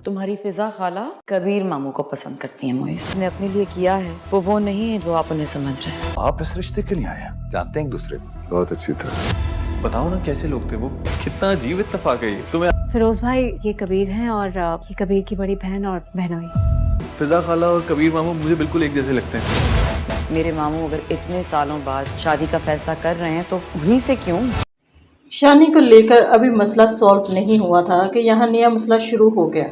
तुम्हारी फिजा खाला कबीर मामू को पसंद करती है मोइस ने अपने लिए किया है वो नहीं है जो आप उन्हें समझ रहे हैं। आप इस रिश्ते के लिए आए हैं? जानते हैं एक दूसरे को बहुत अच्छी तरह। बताओ ना कैसे लोग थे वो, कितना अजीब इत्तेफाक है ये। तुम्हें फिरोज भाई ये कबीर हैं और ये कबीर की बड़ी बहन और बहनोई। फिजा खाला और कबीर मामू मुझे बिल्कुल एक जैसे लगते हैं। मेरे मामू अगर इतने सालों बाद शादी का फैसला कर रहे हैं तो उन्हीं से क्यों। शानी को लेकर अभी मसला सॉल्व नहीं हुआ था कि यहाँ नया मसला शुरू हो गया।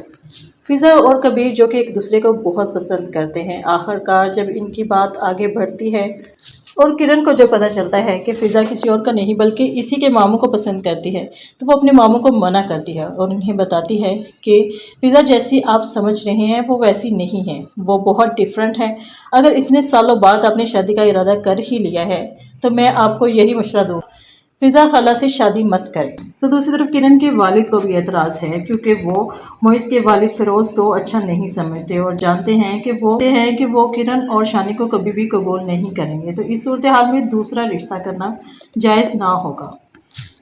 फिज़ा और कबीर जो कि एक दूसरे को बहुत पसंद करते हैं, आखिरकार जब इनकी बात आगे बढ़ती है और किरण को जो पता चलता है कि फ़िज़ा किसी और का नहीं बल्कि इसी के मामू को पसंद करती है, तो वो अपने मामू को मना करती है और उन्हें बताती है कि फ़िज़ा जैसी आप समझ रहे हैं वो वैसी नहीं है, वो बहुत डिफरेंट है। अगर इतने सालों बाद आपने शादी का इरादा कर ही लिया है तो मैं आपको यही मशवरा दूँ, फ़िज़ा खाला से शादी मत करें। तो दूसरी तरफ किरण के वालिद को भी एतराज़ है क्योंकि वो मोइस के वालिद फ़िरोज़ को अच्छा नहीं समझते और जानते हैं कि वो किरण और शानी को कभी भी कबूल नहीं करेंगे। तो इस सूरत हाल में दूसरा रिश्ता करना जायज़ ना होगा।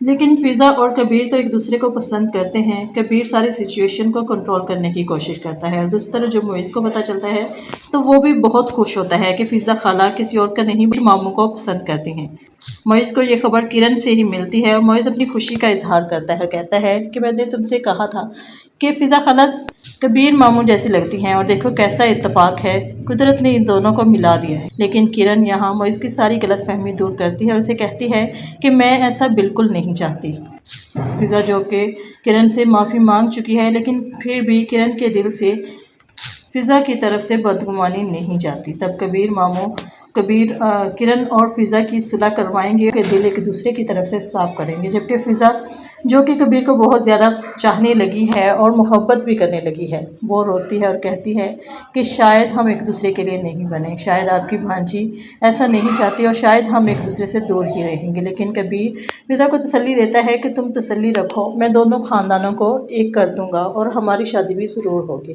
लेकिन फ़िज़ा और कबीर तो एक दूसरे को पसंद करते हैं। कबीर सारी सिचुएशन को कंट्रोल करने की कोशिश करता है और दूसरी तरफ जब मोइस को पता चलता है तो वो भी बहुत खुश होता है कि फ़िज़ा खाला किसी और का नहीं बल्कि मामू को पसंद करती हैं। मोइस को ये खबर किरण से ही मिलती है और मोइस अपनी खुशी का इजहार करता है और कहता है कि मैंने तुमसे कहा था कि फ़िज़ा खाला कबीर मामू जैसी लगती हैं और देखो कैसा इत्तेफाक है, कुदरत ने इन दोनों को मिला दिया है। लेकिन किरण यहाँ मोइस की सारी गलतफहमी दूर करती है और उसे कहती है कि मैं ऐसा बिल्कुल नहीं चाहती। फ़िज़ा जो कि किरण से माफ़ी मांग चुकी है लेकिन फिर भी किरण के दिल से फ़िज़ा की तरफ से बदगुमानी नहीं जाती। तब किरण और फ़िज़ा की सुलह करवाएंगे कि दिल एक दूसरे की तरफ से साफ़ करेंगे। जबकि फ़िज़ा जो कि कबीर को बहुत ज़्यादा चाहने लगी है और मोहब्बत भी करने लगी है, वो रोती है और कहती है कि शायद हम एक दूसरे के लिए नहीं बने, शायद आपकी भांजी ऐसा नहीं चाहती और शायद हम एक दूसरे से दूर ही रहेंगे। लेकिन कबीर फ़िज़ा को तसल्ली देता है कि तुम तसल्ली रखो, मैं दोनों ख़ानदानों को एक कर दूँगा और हमारी शादी भी ज़रूर होगी।